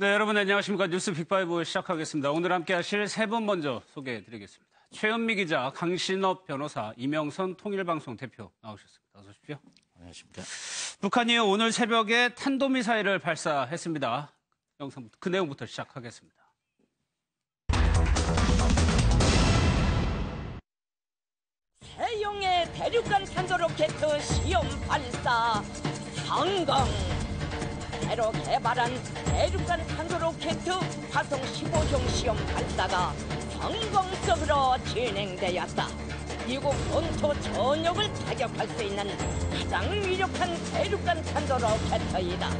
네, 여러분 안녕하십니까. 뉴스 빅5 시작하겠습니다. 오늘 함께 하실 세 분 먼저 소개해드리겠습니다. 최현미 기자, 강신업 변호사, 이명선 통일방송 대표 나오셨습니다. 어서 오십시오. 안녕하십니까. 북한이 오늘 새벽에 탄도미사일을 발사했습니다. 영상, 그 내용부터 시작하겠습니다. 세용의 대륙간 탄도로켓 시험 발사 성공! 새로 개발한 대륙간 탄도로켓 화성 15형 시험 발사가 성공적으로 진행되었다. 미국 본토 전역을 타격할 수 있는 가장 위력한 대륙간 탄도로켓이다.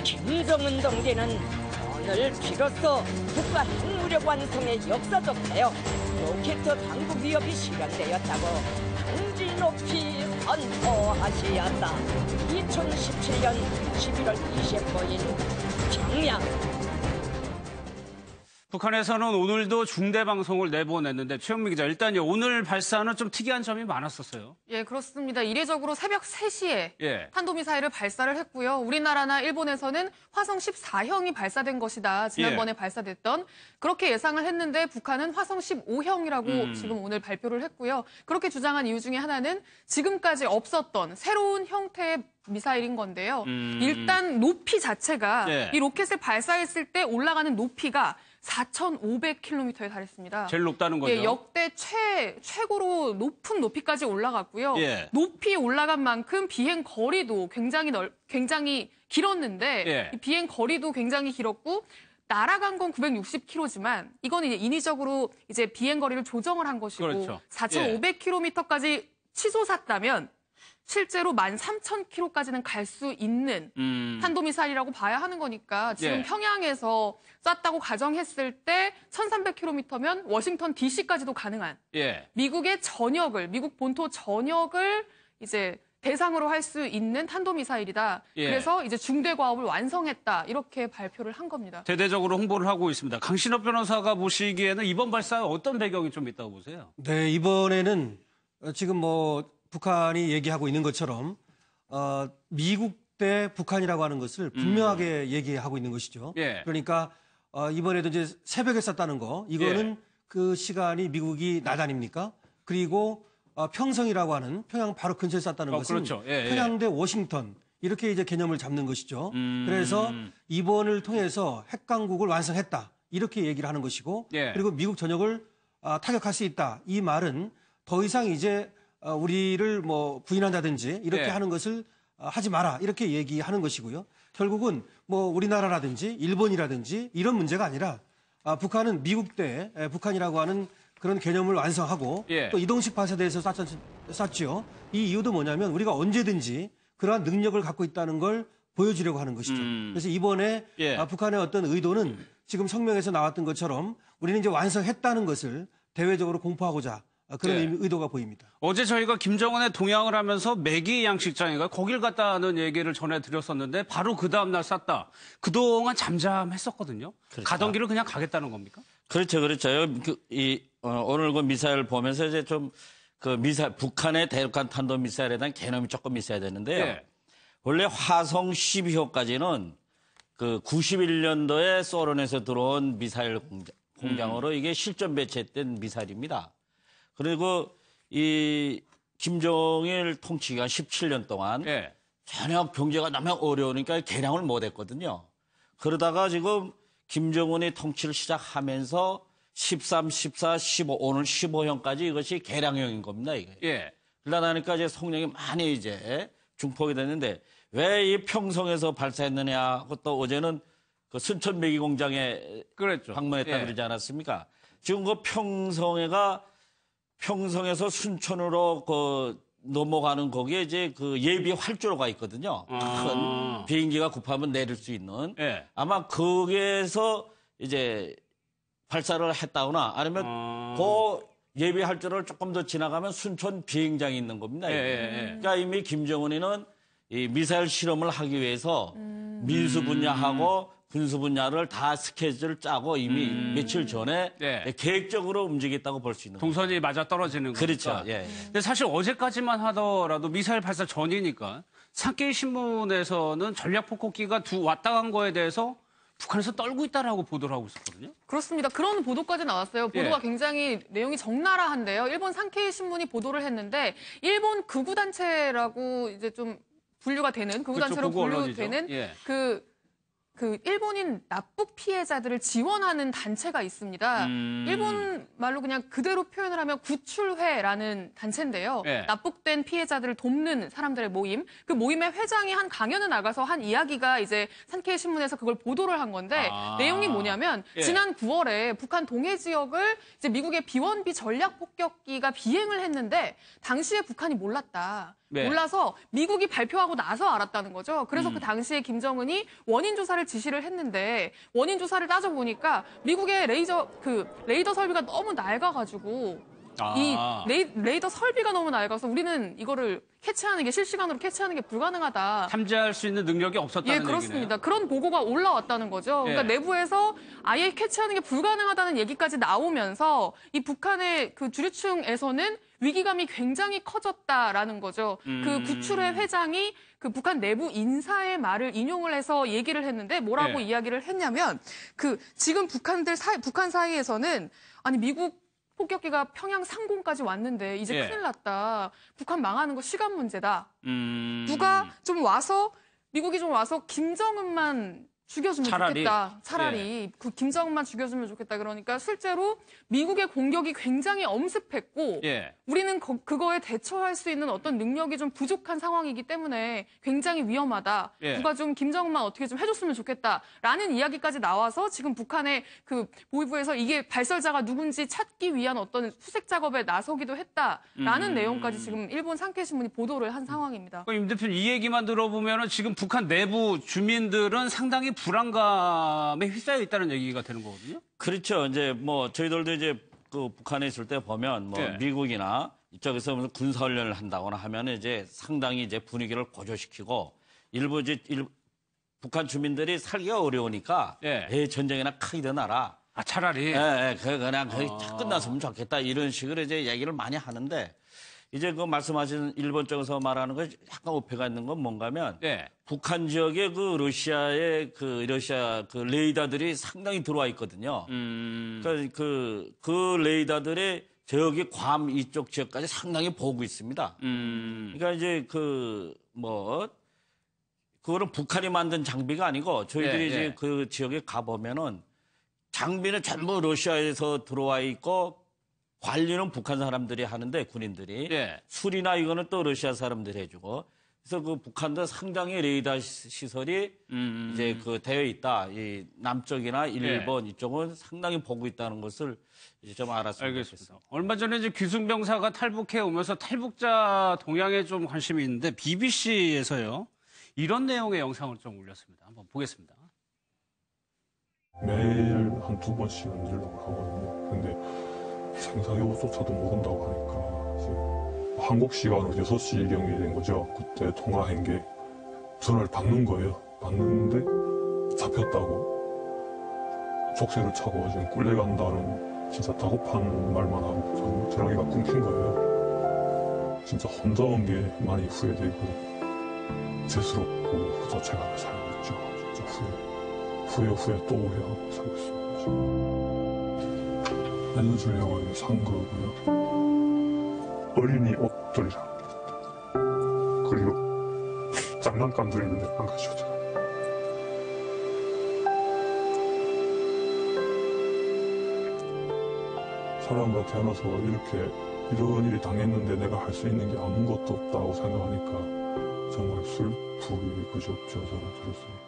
김정은 동지는 오늘 비로소 국가 핵무력 완성의 역사적 대역 로켓 당국 위협이 실현되었다고 경지 높이 선포하시었다. 2017년 11월 25일 평양. 북한에서는 오늘도 중대 방송을 내보냈는데 최현미 기자, 일단 오늘 발사는 좀 특이한 점이 많았었어요. 예, 그렇습니다. 이례적으로 새벽 3시에 탄도미사일을 발사를 했고요. 우리나라나 일본에서는 화성 14형이 발사된 것이다. 지난번에 발사됐던. 그렇게 예상을 했는데 북한은 화성 15형이라고 지금 오늘 발표를 했고요. 그렇게 주장한 이유 중에 하나는 지금까지 없었던 새로운 형태의 미사일인 건데요. 일단 높이 자체가 이 로켓을 발사했을 때 올라가는 높이가 4,500km에 달했습니다. 제일 높다는 거죠? 예, 역대 최고로 높은 높이까지 올라갔고요. 높이 올라간 만큼 비행 거리도 굉장히 길었는데 이 비행 거리도 굉장히 길었고 날아간 건 960km지만 이거는 이제 인위적으로 이제 비행 거리를 조정을 한 것이고 그렇죠. 4,500km까지 치솟았다면 실제로 13,000km까지는 갈 수 있는 탄도미사일이라고 봐야 하는 거니까 지금 평양에서 쐈다고 가정했을 때 1,300km면 워싱턴 DC까지도 가능한 미국의 전역을, 미국 본토 전역을 이제 대상으로 할 수 있는 탄도미사일이다. 그래서 이제 중대 과업을 완성했다. 이렇게 발표를 한 겁니다. 대대적으로 홍보를 하고 있습니다. 강신업 변호사가 보시기에는 이번 발사에 어떤 배경이 좀 있다고 보세요? 네, 이번에는 지금 북한이 얘기하고 있는 것처럼 미국 대 북한이라고 하는 것을 분명하게 얘기하고 있는 것이죠. 그러니까 이번에도 이제 새벽에 쐈다는 거, 이거는 그 시간이 미국이 낮 아닙니까? 그리고 평성이라고 하는 평양 바로 근처에 쐈다는 것은 그렇죠. 평양 대 워싱턴 이렇게 이제 개념을 잡는 것이죠. 그래서 이번을 통해서 핵강국을 완성했다 이렇게 얘기를 하는 것이고, 그리고 미국 전역을 타격할 수 있다 이 말은 더 이상 이제 우리를 부인한다든지 이렇게 하는 것을 하지 마라 이렇게 얘기하는 것이고요. 결국은 우리나라라든지 일본이라든지 이런 문제가 아니라 북한은 미국 대 북한이라고 하는 그런 개념을 완성하고 또 이동식 발사대에서 쐈죠. 이 이유도 뭐냐면 우리가 언제든지 그러한 능력을 갖고 있다는 걸 보여주려고 하는 것이죠. 그래서 이번에 북한의 어떤 의도는 지금 성명에서 나왔던 것처럼 우리는 이제 완성했다는 것을 대외적으로 공포하고자 그런 의도가 보입니다. 어제 저희가 김정은의 동향을 하면서 매기 양식장인가 거길 갔다는 얘기를 전해드렸었는데 바로 그 다음날 쐈다. 그동안 잠잠했었거든요. 그렇죠. 가던 길을 그냥 가겠다는 겁니까? 그렇죠. 오늘 그 미사일 보면서 이제 좀 북한의 대륙간 탄도 미사일에 대한 개념이 조금 있어야 되는데요. 원래 화성 12호까지는 그 91년도에 소련에서 들어온 미사일 공장으로 이게 실전 배치했던 미사일입니다. 그리고 이 김정일 통치기간 17년 동안 전혀 경제가 너무 어려우니까 개량을 못했거든요. 그러다가 지금 김정은이 통치를 시작하면서 13, 14, 15, 오늘 15형까지 이것이 개량형인 겁니다. 이게. 그러다 보니까 이제 성능이 많이 이제 중폭이 됐는데 왜 이 평성에서 발사했느냐 하고 또 어제는 그 순천 매기 공장에 방문했다 그러지 않았습니까? 지금 그 평성에서 순천으로 넘어가는 거기에 이제 그 예비 활주로가 있거든요. 큰 비행기가 급하면 내릴 수 있는. 아마 거기에서 이제 발사를 했다거나 아니면 그 예비 활주로를 조금 더 지나가면 순천 비행장이 있는 겁니다. 그러니까 이미 김정은이는 이 미사일 실험을 하기 위해서 민수 분야하고 군수 분야를 다 스케줄을 짜고 이미 며칠 전에 계획적으로 움직였다고 볼 수 있는 거죠. 동선이 맞아 떨어지는 거죠. 그렇죠. 근데 사실 어제까지만 하더라도 미사일 발사 전이니까 산케이 신문에서는 전략폭격기가 왔다 간 거에 대해서 북한에서 떨고 있다라고 보도를 하고 있었거든요. 그렇습니다. 그런 보도까지 나왔어요. 보도가 예. 굉장히 내용이 적나라한데요. 일본 산케이 신문이 보도를 했는데 일본 극우단체라고 이제 좀 분류가 되는 극우단체로 극우 언론이죠. 분류되는 예. 그 일본인 납북 피해자들을 지원하는 단체가 있습니다. 일본 말로 그냥 그대로 표현을 하면 구출회라는 단체인데요. 예. 납북된 피해자들을 돕는 사람들의 모임. 그 모임의 회장이 한 강연에 나가서 한 이야기가 이제 산케이 신문에서 그걸 보도를 한 건데 내용이 뭐냐면 예. 지난 9월에 북한 동해 지역을 이제 미국의 B-1B 전략 폭격기가 비행을 했는데 당시에 북한이 몰랐다. 네. 몰라서 미국이 발표하고 나서 알았다는 거죠. 그래서 그 당시에 김정은이 원인 조사를 지시를 했는데 원인 조사를 따져보니까 미국의 레이더 설비가 너무 낡아가지고 이 레이더 설비가 너무 낡아서 우리는 이거를 실시간으로 캐치하는 게 불가능하다. 탐지할 수 있는 능력이 없었다는 얘기네요. 그렇습니다. 그런 보고가 올라왔다는 거죠. 그러니까 예. 내부에서 아예 캐치하는 게 불가능하다는 얘기까지 나오면서 이 북한의 그 주류층에서는 위기감이 굉장히 커졌다라는 거죠. 그 구출회 회장이 그 북한 내부 인사의 말을 인용을 해서 얘기를 했는데 뭐라고 예. 이야기를 했냐면 지금 북한 사이에서는 아니 미국 폭격기가 평양 상공까지 왔는데 이제 예. 큰일 났다. 북한 망하는 거 시간 문제다. 누가 좀 와서 미국이 좀 와서 김정은만 죽여주면 좋겠다. 차라리 그 김정은만 죽여주면 좋겠다. 그러니까 실제로 미국의 공격이 굉장히 엄습했고 우리는 그거에 대처할 수 있는 어떤 능력이 좀 부족한 상황이기 때문에 굉장히 위험하다. 누가 좀 김정은만 어떻게 좀 해줬으면 좋겠다라는 이야기까지 나와서 지금 북한의 그 보위부에서 이게 발설자가 누군지 찾기 위한 어떤 수색 작업에 나서기도 했다라는 내용까지 지금 일본 산케이 신문이 보도를 한 상황입니다. 임 대표님 이 얘기만 들어보면 지금 북한 내부 주민들은 상당히 불안감에 휩싸여 있다는 얘기가 되는 거거든요. 그렇죠. 이제 뭐 저희들도 이제 그 북한에 있을 때 보면 뭐 미국이나 이쪽에서 무슨 군사훈련을 한다거나 하면 이제 상당히 이제 분위기를 고조시키고 일부 이제 북한 주민들이 살기가 어려우니까 전쟁이나 크게 일어나라. 차라리. 그냥 거의 다 끝났으면 좋겠다. 이런 식으로 이제 얘기를 많이 하는데 이제 그 말씀하신 일본 쪽에서 말하는 거 약간 오해가 있는 건 뭔가면 북한 지역에 그 러시아의 그 레이더들이 상당히 들어와 있거든요. 그러니까 그 레이더들의 저기 괌 이쪽 지역까지 상당히 보고 있습니다. 그러니까 이제 그거는 북한이 만든 장비가 아니고 저희들이 이제 그 지역에 가보면은 장비는 전부 러시아에서 들어와 있고 관리는 북한 사람들이 하는데 군인들이 수리나 이거는 또 러시아 사람들이 해주고 그래서 그 북한도 상당히 레이더 시설이 이제 그 되어 있다. 이 남쪽이나 일본 이쪽은 상당히 보고 있다는 것을 이제 좀 알았으면 좋겠습니다. 얼마 전에 이제 귀순병사가 탈북해 오면서 탈북자 동향에 좀 관심이 있는데 BBC에서요 이런 내용의 영상을 좀 올렸습니다. 한번 보겠습니다. 매일 한두 번씩은 연락을 하거든요. 근데 생사여부조차도 모른다고 하니까 한국 시간으로 6시경이 된 거죠. 그때 통화한 게 전화를 받는 거예요. 받는데 잡혔다고 족쇄를 차고 지금 끌려간다는 진짜 다급한 말만 하고 전화기가 끊긴 거예요. 진짜 혼자 온 게 많이 후회되고 죄스럽고 그 자체가 살고 있죠. 진짜 후회 또 후회하고 살고 있습니다. 지금. 알려주려고 산 거고요. 어린이 옷들이랑 그리고 장난감들이 있는데 안 가지고 제가. 사람과 태어나서 이런 일이 당했는데 내가 할 수 있는 게 아무것도 없다고 생각하니까 정말 슬프기 그저없죠. 저는 들었습니다.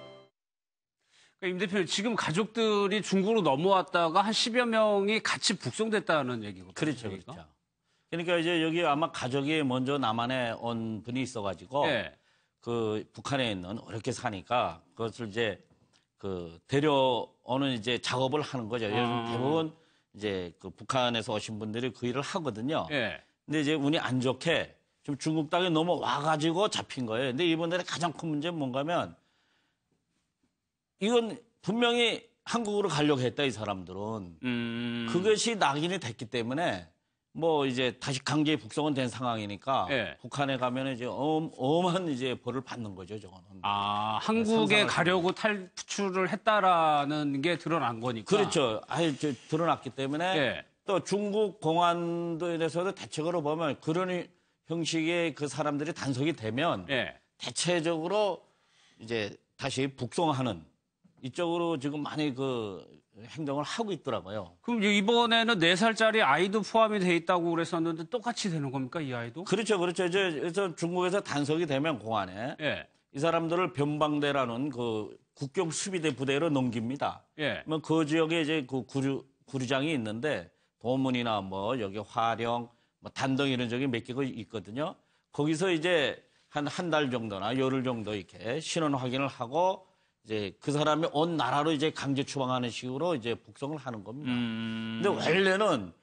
임 대표님, 지금 가족들이 중국으로 넘어왔다가 한 10여 명이 같이 북송됐다는 얘기거든요. 그렇죠. 그러니까 이제 여기 아마 가족이 먼저 남한에 온 분이 있어가지고 그 북한에 있는 어렵게 사니까 그것을 이제 그 데려오는 이제 작업을 하는 거죠. 요즘 대부분 이제 그 북한에서 오신 분들이 그 일을 하거든요. 근데 이제 운이 안 좋게 좀 중국 땅에 넘어와가지고 잡힌 거예요. 근데 이분들의 가장 큰 문제는 뭔가면 이건 분명히 한국으로 가려고 했다, 이 사람들은. 그것이 낙인이 됐기 때문에 뭐 이제 다시 강제 북송은 된 상황이니까 예. 북한에 가면 이제 엄한 이제 벌을 받는 거죠, 저거는. 아, 한국에 가려고 탈출을 했다라는 게 드러난 거니까. 그렇죠. 아예 드러났기 때문에 예. 또 중국 공안도에서도 대책으로 보면 그런 형식의 그 사람들이 단속이 되면 예. 대체적으로 이제 다시 북송하는 이쪽으로 지금 많이 그 행동을 하고 있더라고요. 그럼 이번에는 4살짜리 아이도 포함이 돼 있다고 그랬었는데 똑같이 되는 겁니까, 이 아이도? 그렇죠, 그렇죠. 이제 그래서 중국에서 단속이 되면 공안에 예. 이 사람들을 변방대라는 그 국경 수비대 부대로 넘깁니다. 예. 뭐 그 지역에 이제 그 구류장이 있는데 도문이나 뭐 여기 화령, 뭐 단동 이런 적이 몇 개가 있거든요. 거기서 이제 한 달 정도나 열흘 정도 이렇게 신원 확인을 하고 이제 그 사람이 온 나라로 이제 강제 추방하는 식으로 이제 북송을 하는 겁니다. 근데 원래는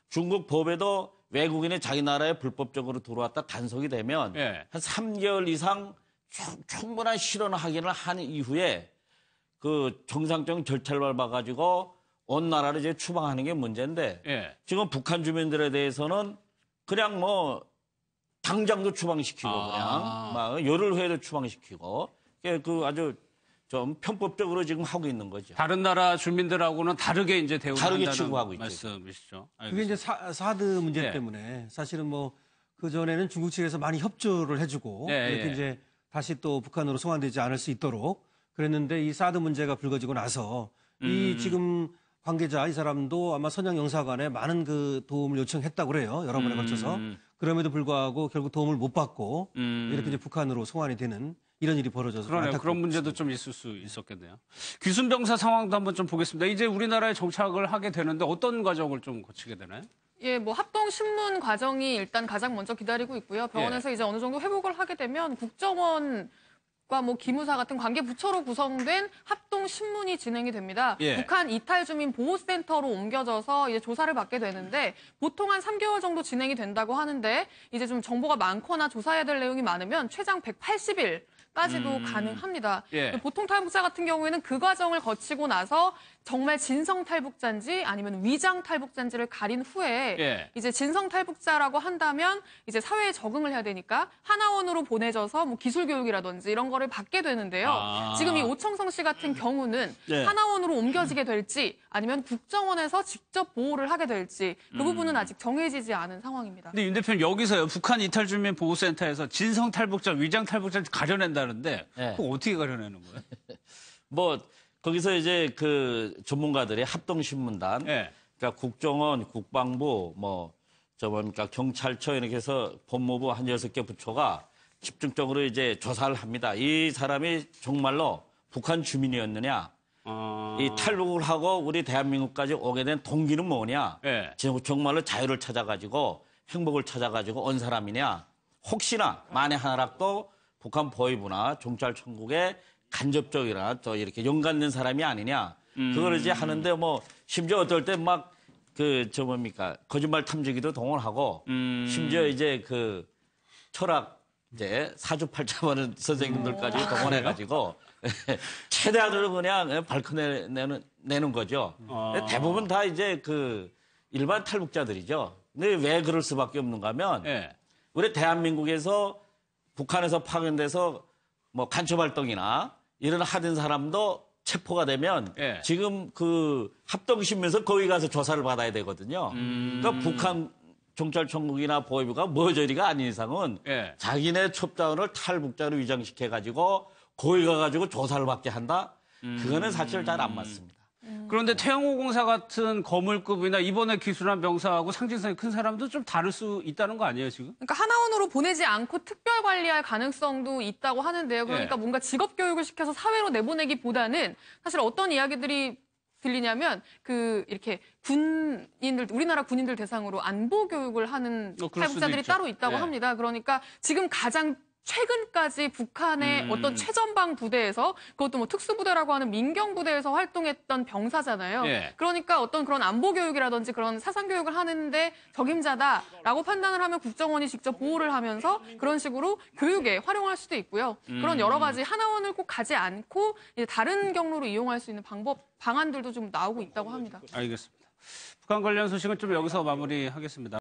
중국 법에도 외국인이 자기 나라에 불법적으로 들어왔다 단속이 되면 예. 한 3개월 이상 충분한 실현 확인을 한 이후에 그 정상적인 절차를 밟아가지고 온 나라로 이제 추방하는 게 문제인데 예. 지금 북한 주민들에 대해서는 그냥 뭐 당장도 추방시키고 그냥 막 열흘 후에도 추방시키고 그 아주 좀 편법적으로 지금 하고 있는 거죠. 다른 나라 주민들하고는 다르게 이제 다르게 대우한다는 취급하고 있죠. 말씀이시죠. 그게 이제 사드 문제 예. 때문에 사실은 뭐 그전에는 중국 측에서 많이 협조를 해주고 예, 이렇게 예. 이제 다시 또 북한으로 송환되지 않을 수 있도록 그랬는데 이 사드 문제가 불거지고 나서 이 지금 관계자 이 사람도 아마 선양 영사관에 많은 그 도움을 요청했다고 그래요. 여러 번에 걸쳐서. 그럼에도 불구하고 결국 도움을 못 받고 이렇게 이제 북한으로 송환이 되는 이런 일이 벌어져서 그러네요. 그런 문제도 좀 있을 수 있었겠네요. 귀순 병사 상황도 한번 좀 보겠습니다. 이제 우리나라에 정착을 하게 되는데 어떤 과정을 좀 거치게 되나요? 예, 뭐 합동 신문 과정이 일단 가장 먼저 기다리고 있고요. 병원에서 이제 어느 정도 회복을 하게 되면 국정원과 뭐 기무사 같은 관계 부처로 구성된 합동 신문이 진행이 됩니다. 예. 북한 이탈 주민 보호센터로 옮겨져서 이제 조사를 받게 되는데 보통 한 3개월 정도 진행이 된다고 하는데 이제 좀 정보가 많거나 조사해야 될 내용이 많으면 최장 180일 까지도 가능합니다. 예. 보통 탈북자 같은 경우에는 그 과정을 거치고 나서 정말 진성 탈북자인지 아니면 위장 탈북자인지를 가린 후에 예. 이제 진성 탈북자라고 한다면 이제 사회에 적응을 해야 되니까 하나원으로 보내져서 뭐 기술 교육이라든지 이런 거를 받게 되는데요. 지금 이 오청성 씨 같은 경우는 예. 하나원으로 옮겨지게 될지 아니면 국정원에서 직접 보호를 하게 될지 그 부분은 아직 정해지지 않은 상황입니다. 근데 윤 대표님 여기서요. 북한 이탈 주민 보호센터에서 진성 탈북자, 위장 탈북자 가려낸다는데 예. 그거 어떻게 가려내는 거예요? 뭐 거기서 이제 그 전문가들이 합동신문단, 예. 그러니까 국정원, 국방부, 뭐 저 뭡니까 경찰청 이렇게 해서 법무부 한 6개 부처가 집중적으로 이제 조사를 합니다. 이 사람이 정말로 북한 주민이었느냐, 이 탈북을 하고 우리 대한민국까지 오게 된 동기는 뭐냐, 예. 정말로 자유를 찾아가지고 행복을 찾아가지고 온 사람이냐, 혹시나 만에 하나라도 북한 보위부나 경찰청국에 간접적이나 또 이렇게 연관된 사람이 아니냐. 그걸 이제 하는데 뭐 심지어 어떨 때 막 뭡니까 거짓말 탐지기도 동원하고 심지어 이제 그 철학 이제 사주팔자하는 선생님들까지 동원해가지고 최대한으로 그냥 밝혀내는 거죠. 대부분 다 이제 그 일반 탈북자들이죠. 근데 왜 그럴 수밖에 없는가 하면 예. 우리 대한민국에서 북한에서 파견돼서 뭐 간첩 활동이나 이런 하던 사람도 체포가 되면 예. 지금 그 합동신문에서 거기 가서 조사를 받아야 되거든요. 그러니까 북한 경찰청국이나 보위부가 머저리가 아닌 이상은 예. 자기네 첩자원을 탈북자로 위장시켜가지고 거기 가가지고 조사를 받게 한다? 그거는 사실 잘 안 맞습니다. 그런데 태영호 공사 같은 거물급이나 이번에 기순한 병사하고 상징성이 큰 사람도 좀 다를 수 있다는 거 아니에요, 지금? 그러니까 하나원으로 보내지 않고 특별 관리할 가능성도 있다고 하는데요. 그러니까 예. 뭔가 직업 교육을 시켜서 사회로 내보내기보다는 사실 어떤 이야기들이 들리냐면 그 이렇게 군인들 우리나라 군인들 대상으로 안보 교육을 하는 그럴 수도 탈북자들이 있죠. 따로 있다고 예. 합니다. 그러니까 지금 가장 최근까지 북한의 어떤 최전방 부대에서 그것도 뭐 특수부대라고 하는 민경부대에서 활동했던 병사잖아요. 예. 그러니까 어떤 그런 안보 교육이라든지 그런 사상 교육을 하는데 적임자다라고 판단을 하면 국정원이 직접 보호를 하면서 그런 식으로 교육에 활용할 수도 있고요. 그런 여러 가지 하나원을 꼭 가지 않고 이제 다른 경로로 이용할 수 있는 방안들도 좀 나오고 있다고 합니다. 알겠습니다. 북한 관련 소식은 좀 여기서 마무리하겠습니다.